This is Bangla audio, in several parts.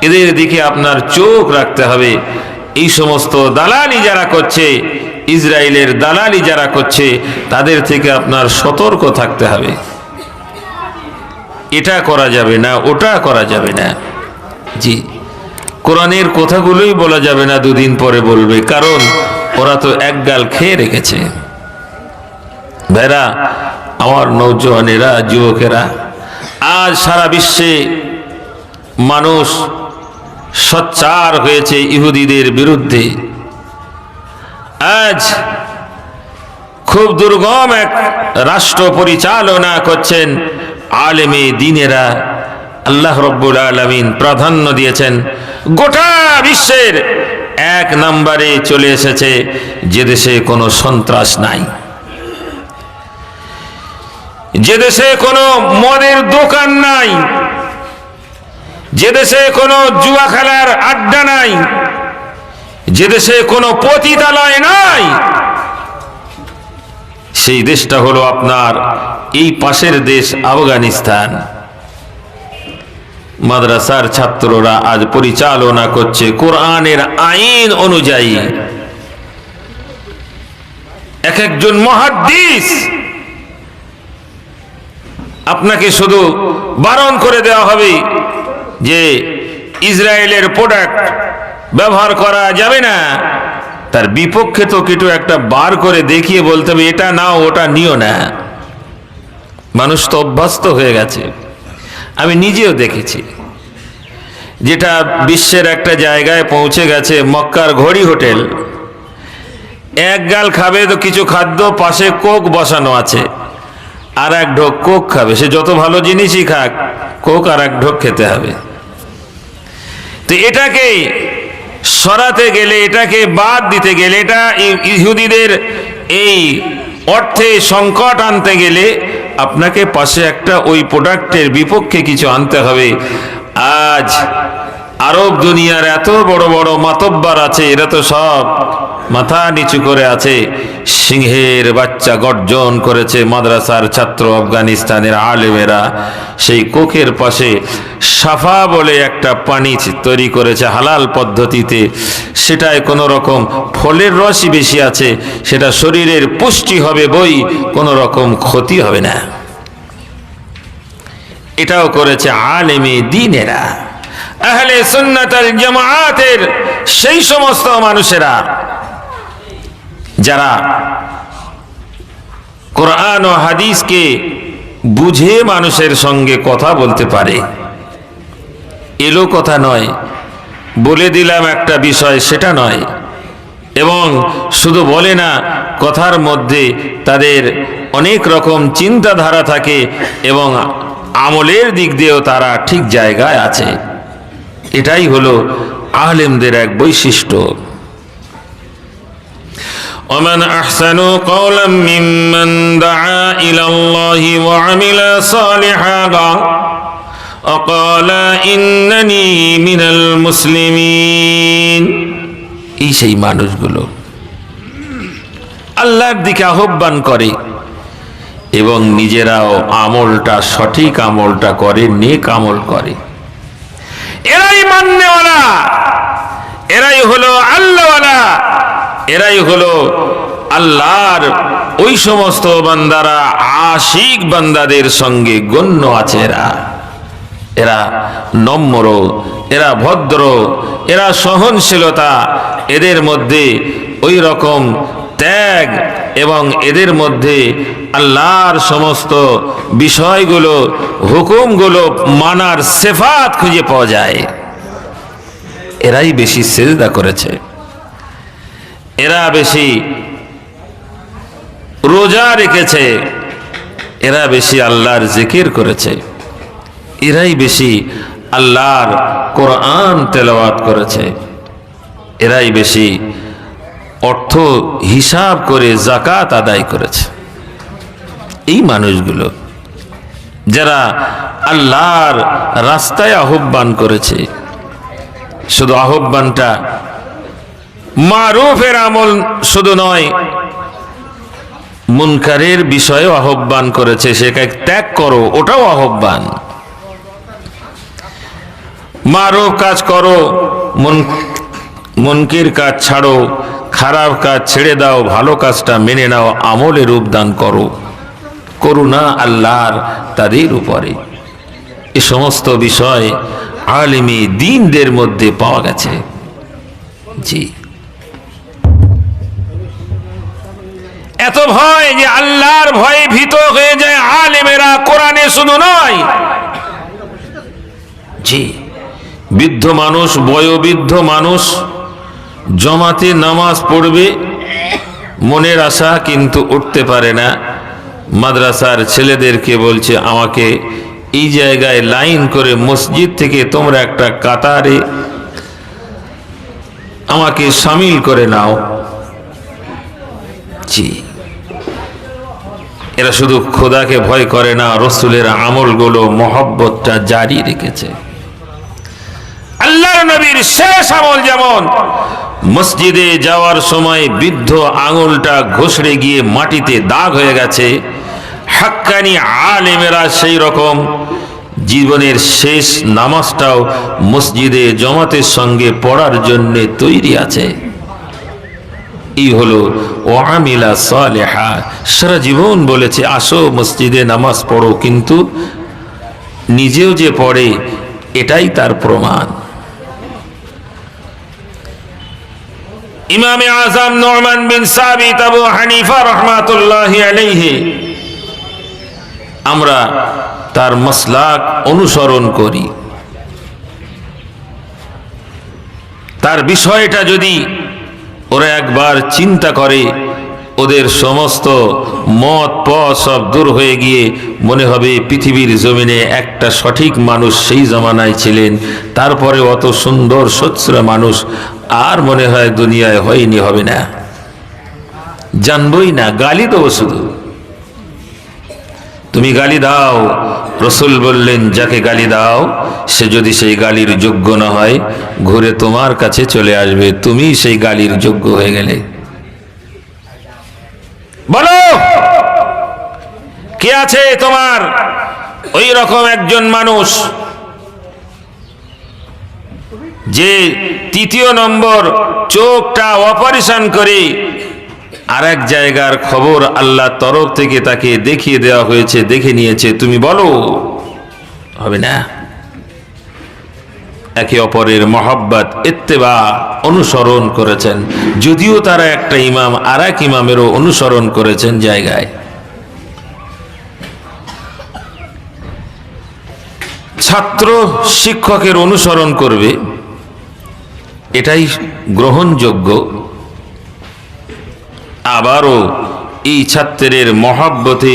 এদের দিকে আপনার চোখ রাখতে হবে। এই সমস্ত দালালি যারা করছে, ইসরায়েলের দালালি যারা করছে, তাদের থেকে আপনার সতর্ক থাকতে হবে। এটা করা যাবে না, ওটা করা যাবে না। জি, কোরআনের কথাগুলোই বলা যাবে না, দুদিন পরে বলবে, কারণ ওরা তো একগাল খেয়ে রেখেছে। ভাইরা আমার, নৌজওয়ানেরা, যুবকেরা, আজ সারা বিশ্বে মানুষ সোচ্চার হয়েছে ইহুদিদের বিরুদ্ধে। আজ খুব দুর্গম এক রাষ্ট্র পরিচালনা করছেন আলেমে দ্বীনেরা। আল্লাহ রব্বুল আলামিন প্রাধান্য দিয়েছেন, গোটা বিশ্বের এক নম্বরে চলে এসেছে যে দেশে কোনো সন্ত্রাস নাই, যে দেশে কোনো মদের দোকান নাই, যে দেশে কোনো জুয়া খেলার আড্ডা নাই, যে দেশে কোনো পতিতালয় নাই, সেই দেশটা হলো আপনার এই পাশের দেশ আফগানিস্তান। মাদ্রাসার ছাত্ররা আজ পরিচালনা করছে কোরআনের আইন অনুযায়ী। এক একজন মুহাদ্দিস, আপনাকে শুধু বারণ করে দেওয়া হবে যে ইসরায়েলের প্রোডাক্ট ব্যবহার করা যাবে না, তার বিপক্ষে তো কিছু একটা বার করে দেখিয়ে বলতে হবে এটা নাও, ওটা নিও না। মানুষ তো অভ্যস্ত হয়ে গেছে। আমি নিজেও দেখেছি, যেটা বিশ্বের একটা জায়গায় পৌঁছে গেছে, মক্কার ঘড়ি হোটেল। এক গাল খাবে তো কিছু খাদ্য, পাশে কোক বসানো আছে, আর এক ঢোক কোক খাবে। সে যত ভালো জিনিসই খাক, কোক আর এক ঢোক খেতে হবে। তো এটাকে সরাতে গেলে, এটাকে বাদ দিতে গেলে, এটা ইহুদিদের এই অর্থে সংকট আনতে গেলে আপনাকে পাশে একটা ওই প্রোডাক্টের বিপক্ষে কিছু আনতে হবে। আজ আরব দুনিয়ার এত বড় বড় মাতব্বার আছে, এরা তো সব মাথা নিচু করে আছে। সিংহের বাচ্চা গর্জন করেছে মাদ্রাসার ছাত্র আফগানিস্তানের আলেমেরা। সেই কোকের পাশে সাফা বলে একটা পানি তৈরি করেছে হালাল পদ্ধতিতে, সেটায় কোনো রকম ফলের রসই বেশি আছে, সেটা শরীরের পুষ্টি হবে বই, কোনো রকম ক্ষতি হবে না। এটাও করেছে আলেমে দ্বীনেরা, আহলে সুন্নাত ওয়াল জামাআতের সেই সমস্ত মানুষেরা যারা কোরআন ও হাদিসকে বুঝে মানুষের সঙ্গে কথা বলতে পারে। এলো কথা নয়, বলে দিলাম একটা বিষয়, সেটা নয়। এবং শুধু বলে না, কথার মধ্যে তাদের অনেক রকম চিন্তাধারা থাকে এবং আমলের দিক দিয়েও তারা ঠিক জায়গায় আছে। এটাই হলো আলেমদের এক বৈশিষ্ট্য। ومن أحسن قولا ممن دعا إلى الله وعمل صالحا وقال إنني من المسلمين। এই সেই মানুষগুলো আল্লাহর দিকে আহ্বান করে এবং নিজেরাও আমলটা, সঠিক আমলটা করে, নেক আমল করে। এরাই মান্যওয়ালা, এরাই হলো আল্লাহওয়ালা, এরাই হলো আল্লাহর ওই সমস্ত বান্দারা, আশিক বান্দাদের সঙ্গে গণ্য আছে। এরা নম্র, এরা ভদ্র, এরা সহনশীলতা, এদের মধ্যে ওই রকম ত্যাগ এবং এদের মধ্যে আল্লাহর সমস্ত বিষয়গুলো, হুকুমগুলো মানার সিফাত খুঁজে পাওয়া যায়। এরাই বেশি সিজদা করেছে, এরা বেশি রোজা রেখেছে, এরা বেশি আল্লাহর জিকির করেছে, এরাই বেশি আল্লাহর কোরআন তেলাওয়াত করেছে, এরাই বেশি অর্থ হিসাব করে যাকাত আদায় করেছে। এই মানুষগুলো যারা আল্লাহর রাস্তায় আহ্বান করেছে, শুধু আহ্বানটা মারুফের আমল শুধু নয়, মুনকারের বিষয়েও আহ্বান করেছে, সেটাকে ত্যাগ করো, ওটাও আহ্বান। মারুফ কাজ করো, মুনকির কাজ ছাড়ো, খারাপ কাজ ছেড়ে দাও, ভালো কাজটা মেনে নাও, আমলে রূপদান করো। করুণা আল্লাহর তাদের উপরে। এ সমস্ত বিষয় আলিমী দ্বীনদের মধ্যে পাওয়া গেছে। জি, এত ভয় যে আল্লাহর ভয়ে ভীত হয়ে যায় আলেমেরা। কোরআনে শুধু নয়, জি, বৃদ্ধ মানুষ, বয়োবৃদ্ধ মানুষ জমাতে নামাজ পড়বে, মনের আশা কিন্তু উঠতে পারে না। মাদ্রাসার ছেলেদেরকে বলছে, আমাকে এই জায়গায় লাইন করে মসজিদ থেকে তোমরা একটা কাতারে আমাকে শামিল করে নাও। জি, এরা শুধু খোদাকে ভয় করে না, রসুলের আমলগুলো মহব্বতটা জারি রেখেছে। আল্লাহর নবীর শেষ আমল যেমন মসজিদে যাওয়ার সময় বৃদ্ধ আঙুলটা ঘষড়ে গিয়ে মাটিতে দাগ হয়ে গেছে, হাক্কানি আলেমেরা সেই রকম জীবনের শেষ নামাজটাও মসজিদে জমাতের সঙ্গে পড়ার জন্য তৈরি আছে। এই হলো ওয়ামিলা সালেহা। সারা জীবন বলেছে আসো মসজিদে নামাজ পড়ো, কিন্তু নিজেও যে পড়ে এটাই তার প্রমাণ। ইমামে আজম নুমান বিন সাবিত আবু হানিফা রাহমাতুল্লাহি আলাইহি, আমরা তার মাসলাক অনুসরণ করি। তার বিষয়টা যদি ওরা একবার চিন্তা করে, ওদের সমস্ত মত পথ সব দূর হয়ে গিয়ে মনে হবে পৃথিবীর জমিনে একটা সঠিক মানুষ সেই জমানায় ছিলেন, তারপরে অত সুন্দর সোচ্চার মানুষ আর মনে হয় দুনিয়ায় হয়নি, হবে না, জানবই না, গালি দেবো শুধু। তুমি গালি দাও, রসুল বললেন যাকে গালি দাও সে যদি সেই গালির যোগ্য না হয় ঘুরে তোমার কাছে চলে আসবে, তুমি সেই গালির যোগ্য হয়ে গেলে। বলো কে আছে তোমার ওই রকম একজন মানুষ যে তৃতীয় নম্বর চোখটা অপারেশন করে আর এক জায়গার খবর আল্লাহ তরফ থেকে তাকে দেখিয়ে দেওয়া হয়েছে, দেখে নিয়েছে, তুমি বলো? হবে না। একে অপরের মহব্বত ইত্তেবা অনুসরণ করেছেন, যদিও তারা একটা ইমাম আর এক ইমামেরও অনুসরণ করেছেন জায়গায়। ছাত্র শিক্ষকের অনুসরণ করবে, এটাই গ্রহণযোগ্য। আবারও এই ছাত্রের মহব্বতে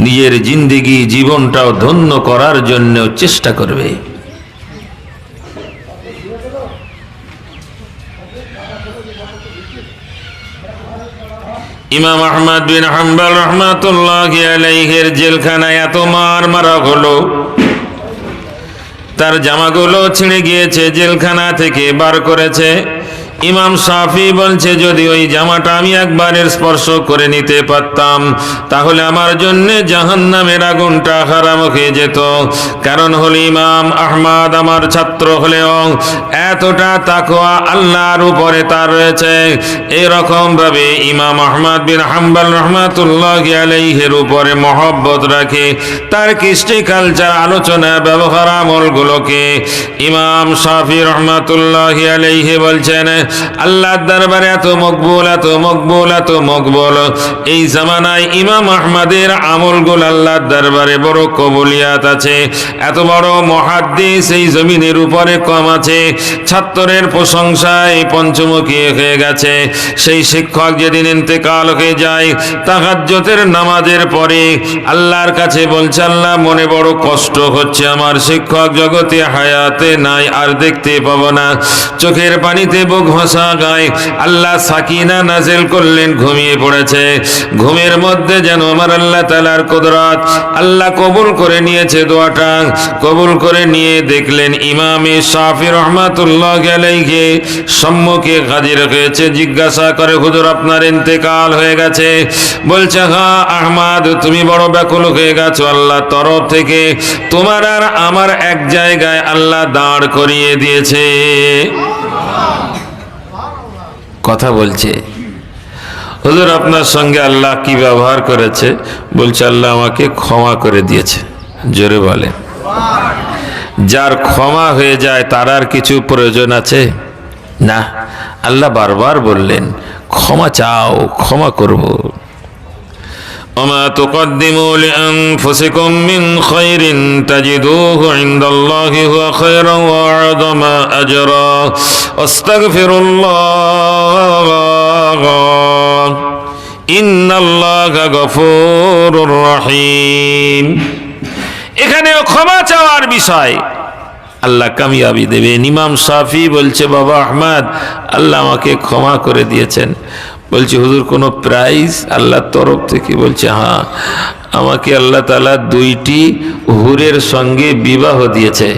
নিজের জিন্দেগি জীবনটাও ধন্য করার জন্য চেষ্টা করবে। ইমাম আহমদ বিন হাম্বল রাহমাতুল্লাহি আলাইহির জেলখানায় এত মারা হলো, তার জামাগুলো ছিঁড়ে গিয়েছে, জেলখানা থেকে বার করেছে। ইমাম শাফি বলছে যদি ওই জামাটা আমি একবারের স্পর্শ করে নিতে পারতাম তাহলে আমার জন্য জাহান্নামের আগুনটা হারাম হয়ে যেত। কারণ হলো ইমাম আহমদ আমার ছাত্র হলেও এতটা তাকওয়া আল্লাহর উপরে তার রয়েছে। এরকম ভাবে ইমাম আহমদ বিন হাম্বল রাহমাতুল্লাহি আলাইহির উপরে মহব্বত রাখে, তার কৃষ্টি কালচার আলোচনা ব্যবহার আমলগুলোকে ইমাম শাফি রাহমাতুল্লাহি আলাইহি বলছেন আল্লাহর দরবারে এত মকবুল, এত মকবুল, এত মকবুল। এই জামানায় ইমাম আহমদের আমলগুলো আল্লাহর দরবারে বড় কবুলিয়াত আছে। এত বড় মুহাদ্দিস এই জমিনের উপরে কম আছে। ছাত্রের প্রশংসায় পঞ্চমুখী হয়ে গেছে। সেই শিক্ষক যেদিন ইন্তেকাল হয়ে যায় তাহাজ্জুদের নামাজের পরে আল্লাহর কাছে বলছে আল্লাহ মনে বড় কষ্ট হচ্ছে, আমার শিক্ষক জগতে হায়াতে নাই, আর দেখতে পাবো না, চোখের পানিতে বুক হাসা গায় আল্লাহ সাকিনা নাজিল করলেন, ঘুমিয়ে পড়েছে। ঘুমের মধ্যে যেন আমার আল্লাহ তাআলার কুদরত, আল্লাহ কবুল করে নিয়েছে দোয়াটা। কবুল করে নিয়ে দেখলেন ইমামে শাফি রহমাতুল্লাহ আলাইহি সম্মুখে হাজির হয়েছে। জিজ্ঞাসা করে, হুজুর আপনার ইন্তেকাল হয়ে গেছে? বলছে, হ্যাঁ আহমদ, তুমি বড় ব্যাকুল হয়ে গেছো। আল্লাহ তরফ থেকে তোমার আর আমার এক জায়গায় আল্লাহ দাঁড় করিয়ে দিয়েছে। কথা বলছে, হুজুর আপনার সঙ্গে আল্লাহ কি ব্যবহার করেছে? বলছে, আল্লাহ আমাকে ক্ষমা করে দিয়েছে। জোরে বলে। যার ক্ষমা হয়ে যায় তার আর কিছু প্রয়োজন আছে না। আল্লাহ বারবার বললেন, ক্ষমা চাও, ক্ষমা করব। وما تقدموا لأنفسكم من خير تجدوه عند الله هو خيرا وأعظم أجرا واستغفروا الله إن الله غفور رحيم। এখানেও ক্ষমা চাওয়ার বিষয়, আল্লাহ কামিয়াবি দেবেন। ইমাম শাফি বলছে, বাবা আহমদ, আল্লাহ আমাকে ক্ষমা করে দিয়েছেন। বলছে, হুজুর কোনো প্রাইজ আল্লাহর তরফ থেকে? বলছে, হ্যাঁ, আমাকে আল্লাহ তাআলা 2টি হুরের সঙ্গে বিবাহ দিয়েছে।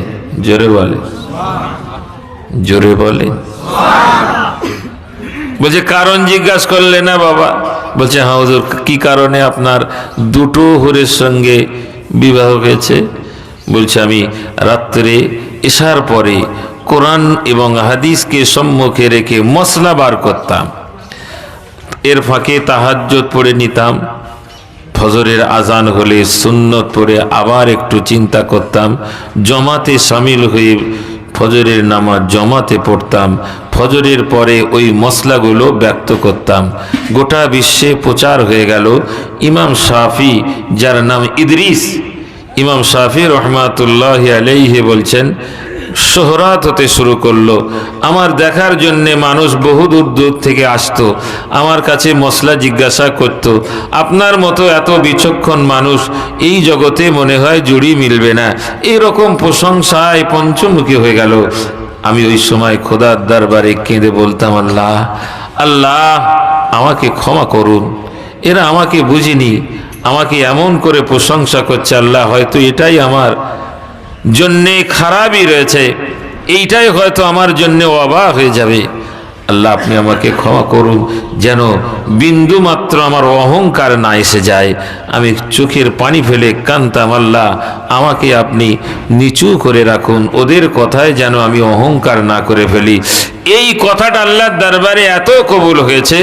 জোরে বলে, জোরে বলে। বলছে, কারণ জিজ্ঞাসা করলে না বাবা? বলছে, হ্যাঁ হুজুর, কি কারণে আপনার 2টো হুরের সঙ্গে বিবাহ হয়েছে? বলছে, আমি রাত্রে এশার পরে কোরআন এবং হাদিসকে সম্মুখে রেখে মসলা বার করতাম, এর ফাঁকে তাহাজ্জুদ পড়ে নিতাম, ফজরের আজান হলে সুন্নত পড়ে আবার একটু চিন্তা করতাম, জমাতে শামিল হয়ে ফজরের নামাজ জমাতে পড়তাম, ফজরের পরে ওই মসলাগুলো ব্যক্ত করতাম। গোটা বিশ্বে প্রচার হয়ে গেল ইমাম শাফি, যার নাম ইদ্রিস, ইমাম শাফি রহমাতুল্লাহ আলাইহি বলছেন, শোহরাত হতে শুরু করলো। আমার দেখার জন্যে মানুষ বহু দূর দূর থেকে আসতো, আমার কাছে মসলা জিজ্ঞাসা করত। আপনার মতো এত বিচক্ষণ মানুষ এই জগতে মনে হয় জুড়ি মিলবে না, এরকম প্রশংসায় পঞ্চমুখী হয়ে গেল। আমি ওই সময় খোদার দরবারে কেঁদে বলতাম, আল্লাহ আল্লাহ আমাকে ক্ষমা করুন, এরা আমাকে বুঝিনি, আমাকে এমন করে প্রশংসা করছে। আল্লাহ হয়তো এটাই আমার জন্যে খারাপই রয়েছে, এইটাই হয়তো আমার জন্য অবাক হয়ে যাবে। আল্লাহ আপনি আমাকে ক্ষমা করুন, যেন বিন্দু মাত্র আমার অহংকার না এসে যায়। আমি চোখের পানি ফেলে কাঁদতাম, আল্লাহ আমাকে আপনি নিচু করে রাখুন, ওদের কথায় যেন আমি অহংকার না করে ফেলি। এই কথাটা আল্লাহর দরবারে এত কবুল হয়েছে,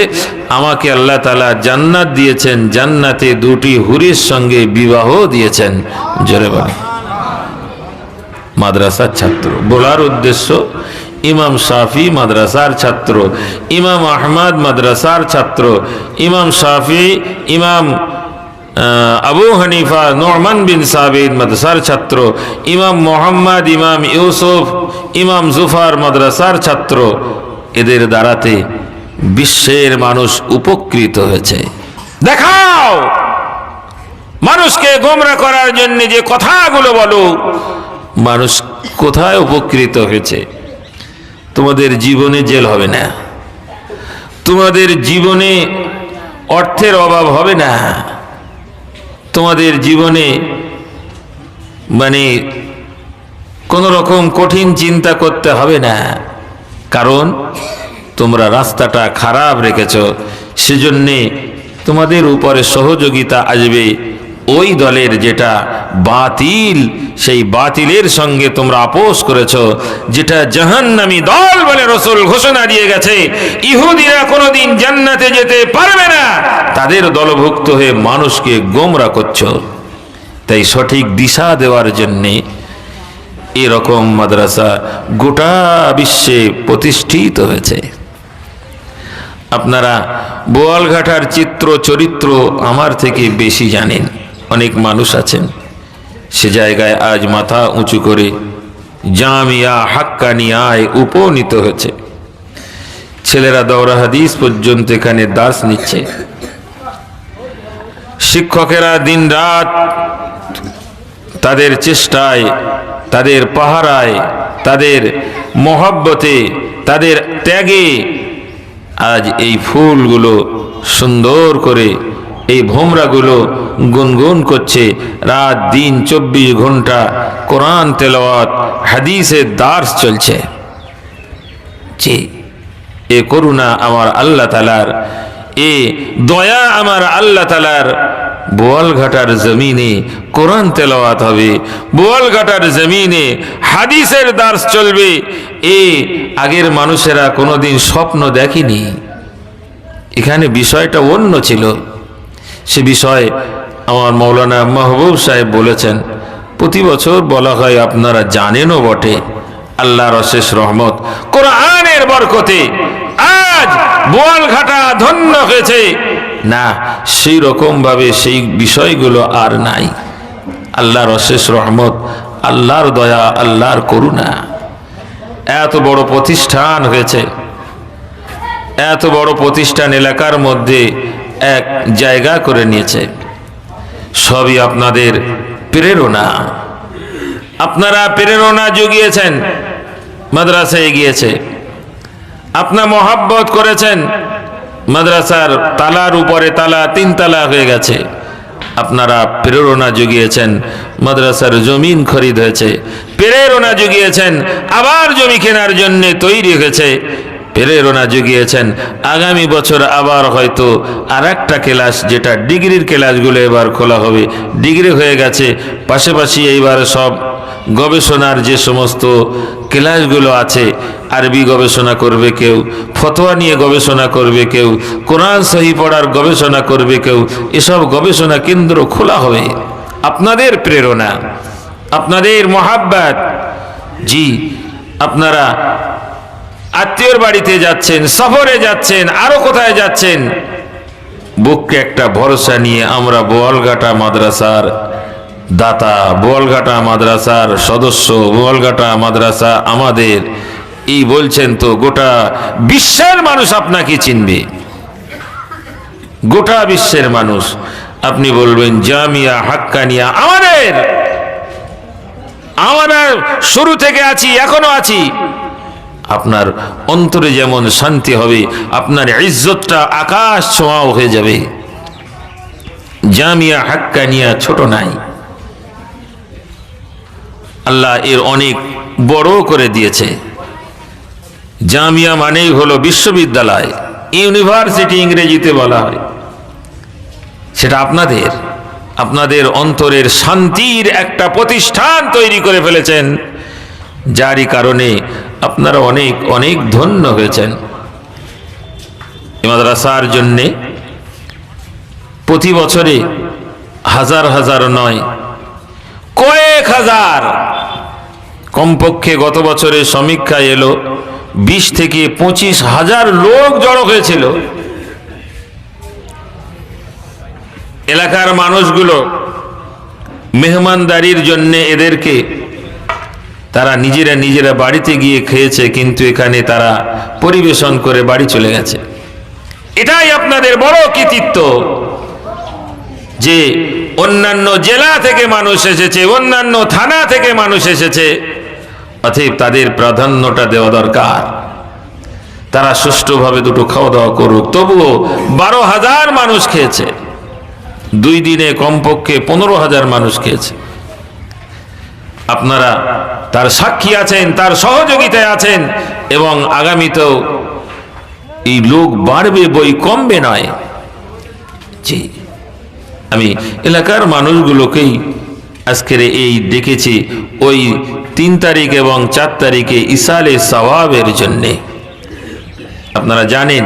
আমাকে আল্লাহ তাআলা জান্নাত দিয়েছেন, জান্নাতে 2টি হুরের সঙ্গে বিবাহ দিয়েছেন। জোরে বলে। মাদ্রাসার ছাত্র বলার উদ্দেশ্য, ইমাম শাফি মাদ্রাসার ছাত্র, ইমাম আহমদ মাদ্রাসার ছাত্র, ইমাম শাফি, ইমাম আবু হানিফা নুমান বিন সাবিত মাদ্রাসার ছাত্র, ইমাম মোহাম্মদ, ইমাম ইউসুফ, ইমাম জুফার মাদ্রাসার ছাত্র। এদের দ্বারাতে বিশ্বের মানুষ উপকৃত হয়েছে। দেখাও মানুষকে গোমরা করার জন্য যে কথাগুলো বলো, মানুষ কোথায় উপকৃত হয়েছে। তোমাদের জীবনে জেল হবে না, তোমাদের জীবনে অর্থের অভাব হবে না, তোমাদের জীবনে মানে কোনো রকম কঠিন চিন্তা করতে হবে না, কারণ তোমরা রাস্তাটা খারাপ রেখেছ। সেজন্যে তোমাদের উপরে সহযোগিতা আসবে ওই দলের যেটা বাতিল, সেই বাতিলের সঙ্গে তোমরা আপোষ করেছো, যেটা জাহান্নামী দল বলে রাসূল ঘোষণা দিয়ে গেছে। ইহুদিরা কোনোদিন জান্নাতে যেতে পারবে না, তাদের দলভুক্ত হয়ে মানুষকে গোমরা করছো। তাই সঠিক দিশা দেওয়ার জন্যে এরকম মাদ্রাসা গোটা বিশ্বে প্রতিষ্ঠিত হয়েছে। আপনারা বোয়ালঘাটার চিত্র চরিত্র আমার থেকে বেশি জানেন। অনেক মানুষ আছেন সে জায়গায় আজ মাথা উঁচু করে জামিয়া হাক্কানিয়ায় উপনীত হয়েছে। ছেলেরা দৌরা হাদিস পর্যন্ত এখানে দাস নিচ্ছে। শিক্ষকেরা দিন রাত তাদের চেষ্টায়, তাদের পাহারায়, তাদের মহব্বতে তাদের ত্যাগে আজ এই ফুলগুলো সুন্দর করে, এই ভোমরাগুলো গুনগুন করছে। রাত দিন 24 ঘন্টা কোরআন তেলাওয়াত, হাদিসের দার্স চলছে। জি, এ করুণা আমার আল্লাহ তাআলার, এ দয়া আমার আল্লাহ তাআলার। বোয়ালঘাটার জমিনে কোরআন তেলাওয়াত হবে, বোয়ালঘাটার জমিনে হাদিসের দার্স চলবে। এ আগের মানুষেরা কোনোদিন স্বপ্ন দেখেনি। এখানে বিষয়টা অন্য ছিল। সে বিষয়ে আমার মৌলানা মাহবুব সাহেব বলেছেন, প্রতি বছর বলা হয়, আপনারা জানেনও বটে। আল্লাহর অশেষ রহমত, কোরআনের বরকতে আজ বোয়ালঘাটা ধন্য হয়েছে। না, সেই রকম ভাবে সেই বিষয়গুলো আর নাই। আল্লাহর অশেষ রহমত, আল্লাহর দয়া, আল্লাহর করুণা। এত বড় প্রতিষ্ঠান হয়েছে, এত বড় প্রতিষ্ঠান এলাকার মধ্যে এক জায়গা করে নিয়েছে। সবই আপনাদের প্রেরণা। আপনারা প্রেরণা জুগিয়েছেন, মাদ্রাসায় গিয়েছে। আপনার মহাব্বত করেছেন, মাদ্রাসার তালার উপরে তালা 3 তালা হয়ে গেছে। আপনারা প্রেরণা জুগিয়েছেন, মাদ্রাসার জমিন খরিদ হয়েছে। প্রেরণা জুগিয়েছেন, আবার জমি কেনার জন্য তৈরি হয়েছে। প্রেরণা জুগিয়েছেন, আগামী বছর আবার হয়তো আর একটা ক্লাস, যেটা ডিগ্রির ক্লাসগুলো এবার খোলা হবে, ডিগ্রি হয়ে গেছে। পাশাপাশি এইবার সব গবেষণার যে সমস্ত ক্লাসগুলো আছে, আরবি গবেষণা করবে কেউ, ফতোয়া নিয়ে গবেষণা করবে কেউ, কোরআন সহি পড়ার গবেষণা করবে কেউ। এসব গবেষণা কেন্দ্র খোলা হবে। আপনাদের প্রেরণা, আপনাদের মহাব্বত। জি, আপনারা আত্মীয়র বাড়িতে যাচ্ছেন, সফরে যাচ্ছেন, আরো কোথায় যাচ্ছেন, বুকে একটা ভরসা নিয়ে আমরা বোয়ালঘাটা মাদ্রাসার দাতা, বোয়ালঘাটা মাদ্রাসার সদস্য, বোয়ালঘাটা মাদ্রাসা আমাদের, এই বলছেন তো গোটা বিশ্বের মানুষ আপনাকে চিনবে। গোটা বিশ্বের মানুষ। আপনি বলবেন জামিয়া হাক্কানিয়া আমাদের, আমরা শুরু থেকে আছি, এখনো আছি। আপনার অন্তরে যেমন শান্তি হবে, আপনার ইজ্জতটা আকাশ ছোঁয়াও হয়ে যাবে। জামিয়া হাক্কানিয়া ছোট নাই, আল্লাহ এর অনেক বড় করে দিয়েছে। জামিয়া মানেই হলো বিশ্ববিদ্যালয়, ইউনিভার্সিটি ইংরেজিতে বলা হয়। সেটা আপনাদের, আপনাদের অন্তরের শান্তির একটা প্রতিষ্ঠান তৈরি করে ফেলেছেন, যারই কারণে আপনারা অনেক অনেক ধন্য হয়েছেন। মাদ্রাসার জন্যে প্রতি বছরে হাজার হাজার নয়, কয়েক হাজার, কমপক্ষে গত বছরে সমীক্ষায় এলো 20 থেকে 25 হাজার লোক জড়ো হয়েছিল। এলাকার মানুষগুলো মেহমানদারির জন্য এদেরকে তারা নিজেরা বাড়িতে গিয়ে খেয়েছে, কিন্তু এখানে তারা পরিবেশন করে বাড়ি চলে গেছে। এটাই আপনাদের বড় কৃতিত্ব যে অন্যান্য জেলা থেকে মানুষ এসেছে, অন্যান্য থানা থেকে মানুষ এসেছে, অতএব তাদের প্রাধান্যটা দেওয়া দরকার। তারা সুষ্ঠুভাবে দুটো খাওয়া দাওয়া করুক। তবুও 12,000 মানুষ খেয়েছে, 2 দিনে কমপক্ষে 15,000 মানুষ খেয়েছে। আপনারা তার সাক্ষী আছেন, তার সহযোগিতায় আছেন, এবং আগামীতেও এই লোক বাড়বে, বই কমবে নয়। জি, আমি এলাকার মানুষগুলোকেই আজকের এই ডেকেছি ওই 3 তারিখ এবং 4 তারিখে ইসালে সওয়াবের জন্যে। আপনারা জানেন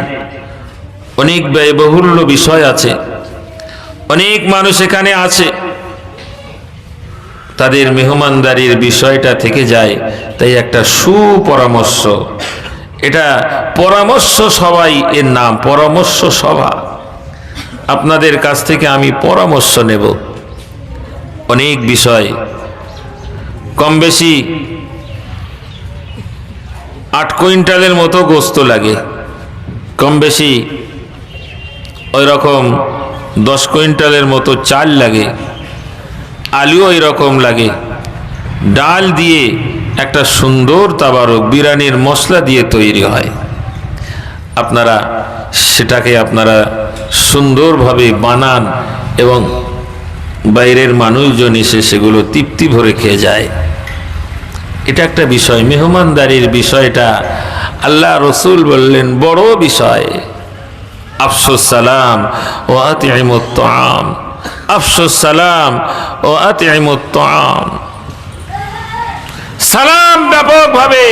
অনেক ব্যয়বহুল বিষয় আছে, অনেক মানুষ এখানে আছে, তাদের মেহমানদারির বিষয়টা থেকে যায়। তাই একটা সুপরামর্শ, এটা পরামর্শ সভাই এর নাম, পরামর্শ সভা। আপনাদের কাছ থেকে আমি পরামর্শ নেব অনেক বিষয়। কম বেশি 8 কুইন্টালের মতো গোস্ত লাগে, কম বেশি ওই রকম 10 কুইন্টালের মতো চাল লাগে, আলুও ওই রকম লাগে, ডাল দিয়ে একটা সুন্দর তাবারক বিরিয়ানির মশলা দিয়ে তৈরি হয়। আপনারা সেটাকে আপনারা সুন্দরভাবে বানান এবং বাইরের মানুষজন এসে সেগুলো তৃপ্তি ভরে খেয়ে যায়। এটা একটা বিষয়, মেহমানদারির বিষয়টা আল্লাহ রসুল বললেন বড় বিষয়। আফসুস সালাম ও আতিমুত তাআম, আফসুস সালাম ও আতিমুত তাআম। সালাম ব্যাপকভাবে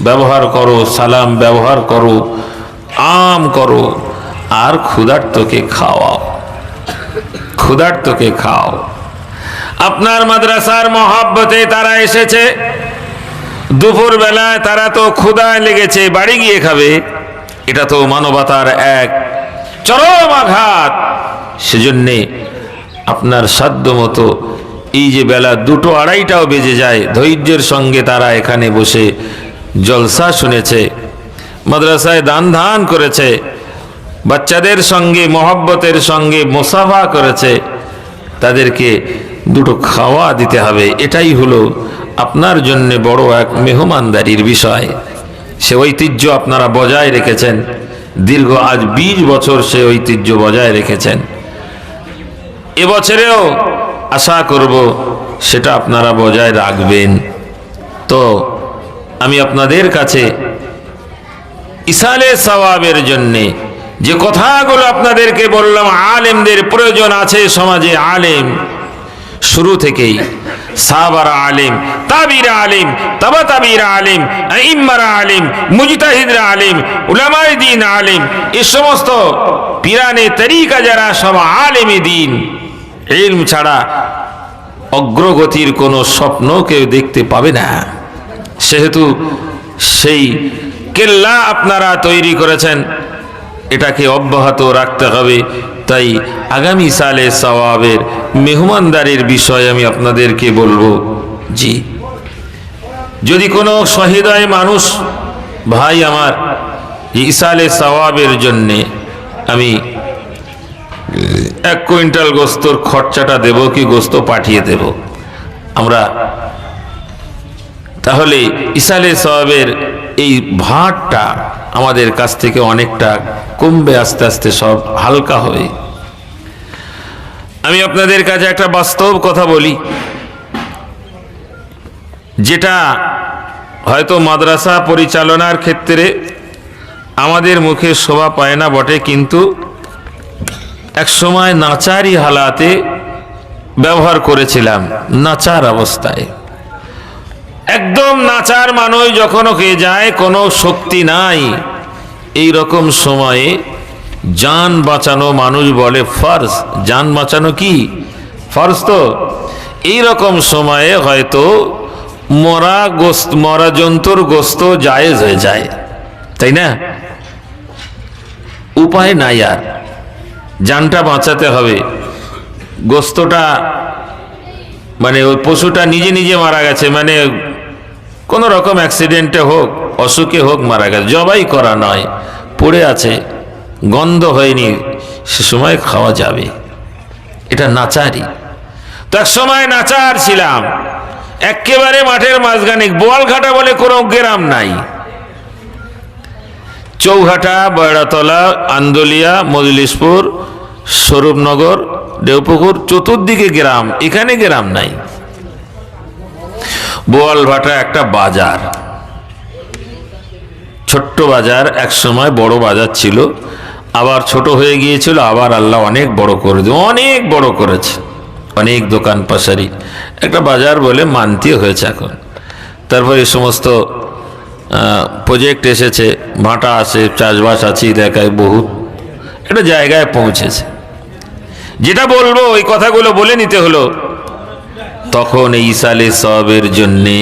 ব্যবহার করো, সালাম ব্যবহার করো, আম করো, আর ক্ষুধার্তকে খাওয়াও, ক্ষুধার্তকে খাও। আপনার মাদ্রাসার মহব্বতে তারা এসেছে, দুপুর বেলায় তারা তো ক্ষুধায় লেগেছে, বাড়ি গিয়ে খাবে, এটা তো মানবতার এক চরম আঘাত। সেজন্যে আপনার সাধ্য মতো এই যে বেলা 2টো 2:30টাও বেজে যায়, ধৈর্যের সঙ্গে তারা এখানে বসে জলসা শুনেছে, মাদ্রাসায় দান ধান করেছে, বাচ্চাদের সঙ্গে মহব্বতের সঙ্গে মুসাফা করেছে, তাদেরকে 2টো খাওয়া দিতে হবে। এটাই হলো আপনার জন্য বড় এক মেহমানদারির বিষয়। সে ঐতিহ্য আপনারা বজায় রেখেছেন, দীর্ঘ আজ 20 বছর সে ঐতিহ্য বজায় রেখেছেন। এবছরেও আশা করব সেটা আপনারা বজায় রাখবেন। তো আমি আপনাদের কাছে ইসালে সওয়াবের জন্যে যে কথাগুলো আপনাদেরকে বললাম, আলেমদের প্রয়োজন আছে সমাজে। আলেম শুরু থেকেই সাহাবারা আলেম, তাবিরা আলেম, তাবা তাবিরা আলেম, আইম্মারা আলেম, মুজতাহিদরা আলেম, উলামায়ে দ্বীন আলেম, এই সমস্ত পিরানে তরিকা যারা সব আলেমে দ্বীন। ইলম ছাড়া অগ্রগতির কোনো স্বপ্ন কেউ দেখতে পাবে না। সেহেতু সেই কেল্লা আপনারা তৈরি করেছেন, এটাকে অব্যাহত রাখতে হবে। তাই আগামী সালে সওয়াবের মেহমানদারির বিষয়ে আমি আপনাদেরকে বলবো, জি যদি কোনো সহৃদয় মানুষ ভাই আমার ইসালে সওয়াবের জন্যে আমি 1 কুইন্টাল গোস্তর খরচাটা দেব কি গোস্ত পাঠিয়ে দেব, আমরা তাহলে ইসালে সওয়াবের এই ভারটা আমাদের কাছ থেকে অনেকটা কমবে, আস্তে আস্তে সব হালকা হবে। আমি আপনাদের কাছে একটা বাস্তব কথা বলি, যেটা হয়তো মাদ্রাসা পরিচালনার ক্ষেত্রে আমাদের মুখে শোভা পায় না বটে, কিন্তু এক সময় নাচারি হালাতে ব্যবহার করেছিলাম। নাচার অবস্থায় একদম নাচার মানুষ যখন ওকে যায়, কোনো শক্তি নাই, এই রকম সময়ে জান বাঁচানো মানুষ বলে ফরজ। জান বাঁচানো কি ফরজ? তো এই রকম সময়ে হয়তো মরা জন্তুর গোস্ত জায়েজ হয়ে যায়, তাই না? উপায় নাই, আর জানটা বাঁচাতে হবে। গোস্তটা মানে ওই পশুটা নিজে নিজে মারা গেছে, মানে কোনো রকম অ্যাক্সিডেন্টে হোক, অসুখে হোক মারা গেছে, জবাই করা নয়, পড়ে আছে, গন্ধ হয়নি, সে সময় খাওয়া যাবে। এটা নাচারি। তো এক সময় নাচার ছিলাম, একেবারে মাঠের মাঝখানে, বোয়ালঘাটা বলে কোনো গ্রাম নাই, চৌঘাটা, বয়রাতলা, আন্দোলিয়া, মজলিশপুর, স্বরূপনগর, দেওপুকুর, চতুর্দিকে গ্রাম, এখানে গ্রাম নাই। বোয়ালভাটা একটা বাজার, ছোট্ট বাজার, এক সময় বড় বাজার ছিল, আবার ছোট হয়ে গিয়েছিল, আবার আল্লাহ অনেক বড় করে দিল, অনেক বড় করেছে, অনেক দোকান পাশারি একটা বাজার বলে মানতে হয়েছে এখন। তারপর এই সমস্ত প্রজেক্ট এসেছে, ভাটা আছে, চাষবাস আছে, দেখায় বহুত একটা জায়গায় পৌঁছেছে। যেটা বলবো ওই কথাগুলো বলে নিতে হলো। তখন এই ইসালে সওয়াবের জন্যে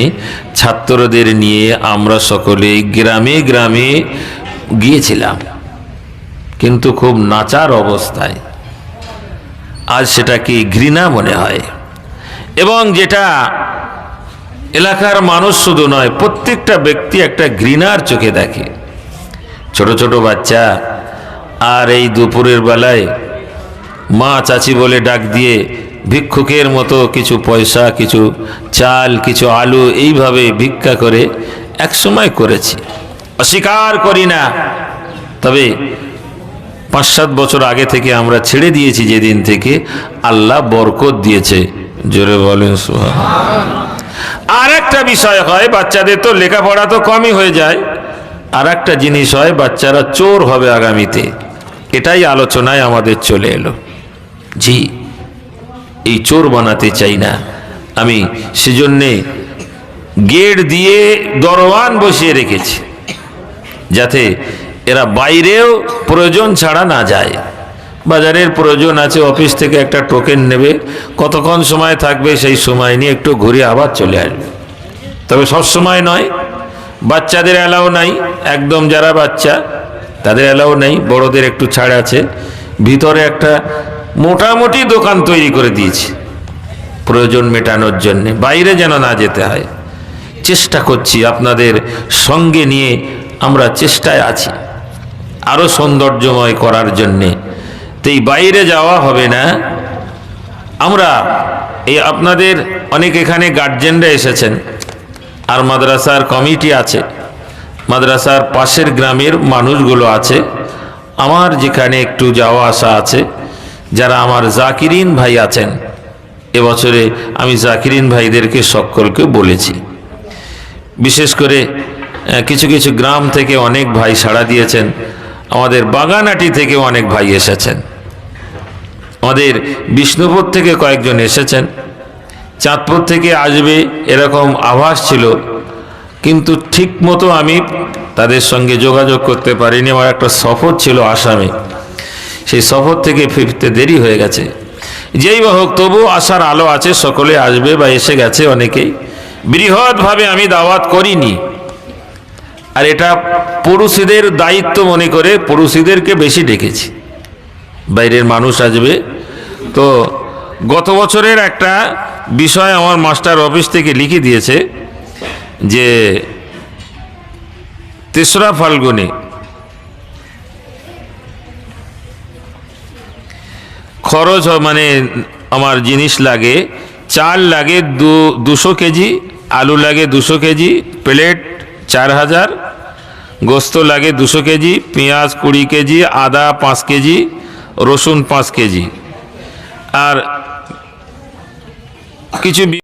ছাত্রদের নিয়ে আমরা সকলে গ্রামে গ্রামে গিয়েছিলাম, কিন্তু খুব নাচার অবস্থায়। আজ সেটাকে ঘৃণা মনে হয়, এবং যেটা এলাকার মানুষ শুধু নয়, প্রত্যেকটা ব্যক্তি একটা ঘৃণার চোখে দেখে। ছোট ছোট বাচ্চা, আর এই দুপুরের বেলায় মা চাচি বলে ডাক দিয়ে ভিক্ষুকের মতো কিছু পয়সা, কিছু চাল, কিছু আলু এইভাবে ভিক্ষা করে একসময় করেছি, অস্বীকার করি না। তবে 5-7 বছর আগে থেকে আমরা ছেড়ে দিয়েছি, যেদিন থেকে আল্লাহ বরকত দিয়েছে। জোরে বলেন সুবহানাল্লাহ। আর একটা বিষয় হয়, বাচ্চাদের তো লেখাপড়া তো কমই হয়ে যায়, আর একটা জিনিস হয়, বাচ্চারা চোর হবে আগামীতে। এটাই আলোচনায় আমাদের চলে এলো। জি, এই চোর বানাতে চাই না আমি, সেজন্যে গেট দিয়ে দরওয়ান বসিয়ে রেখেছি, যাতে এরা বাইরেও প্রয়োজন ছাড়া না যায়। বাজারের প্রয়োজন আছে, অফিস থেকে একটা টোকেন নেবে, কতক্ষণ সময় থাকবে, সেই সময় নিয়ে একটু ঘুরে আবার চলে আসবে। তবে সব সময় নয়, বাচ্চাদের অ্যালাও নাই, একদম যারা বাচ্চা তাদের অ্যালাও নেই, বড়দের একটু ছাড় আছে। ভিতরে একটা মোটামুটি দোকান তৈরি করে দিয়েছি প্রয়োজন মেটানোর জন্যে, বাইরে যেন না যেতে হয়। চেষ্টা করছি আপনাদের সঙ্গে নিয়ে, আমরা চেষ্টায় আছি আরো সৌন্দর্যময় করার জন্যে। তো এই বাইরে যাওয়া হবে না। আমরা এই আপনাদের অনেক এখানে গার্জেনরা এসেছেন, আর মাদ্রাসার কমিটি আছে, মাদ্রাসার পাশের গ্রামের মানুষগুলো আছে, আমার যেখানে একটু যাওয়া আসা আছে, যারা আমার জাকিরিন ভাই আছেন, এবছরে আমি জাকিরিন ভাইদেরকে সকলকে বলেছি। বিশেষ করে কিছু কিছু গ্রাম থেকে অনেক ভাই সাড়া দিয়েছেন, আমাদের বাগানাটি থেকে অনেক ভাই এসেছেন, আমাদের বিষ্ণুপুর থেকে কয়েকজন এসেছেন, চাঁদপুর থেকে আসবে এরকম আভাস ছিল, কিন্তু ঠিক মতো আমি তাদের সঙ্গে যোগাযোগ করতে পারিনি। আমার একটা সফর ছিল আসামে, সেই সফর থেকে ফিরতে দেরি হয়ে গেছে। যেই বা হোক, তবু আসার আলো আছে, সকলে আসবে বা এসে গেছে অনেকেই। বৃহৎভাবে আমি দাওয়াত করিনি, আর এটা পড়ুশিদের দায়িত্ব মনে করে পড়ুশিদেরকে বেশি ডেকেছি। বাইরের মানুষ আসবে তো। গত বছরের একটা বিষয় আমার মাস্টার অফিস থেকে লিখে দিয়েছে যে 3রা ফাল্গুনে খরচ মানে আমার জিনিস লাগে, চাল লাগে 200 কেজি, আলু লাগে 200 কেজি, প্লেট 4000, গোস্ত লাগে 200 কেজি, পেঁয়াজ 20 কেজি, আদা 5 কেজি, রসুন 5 কেজি, আর কিছু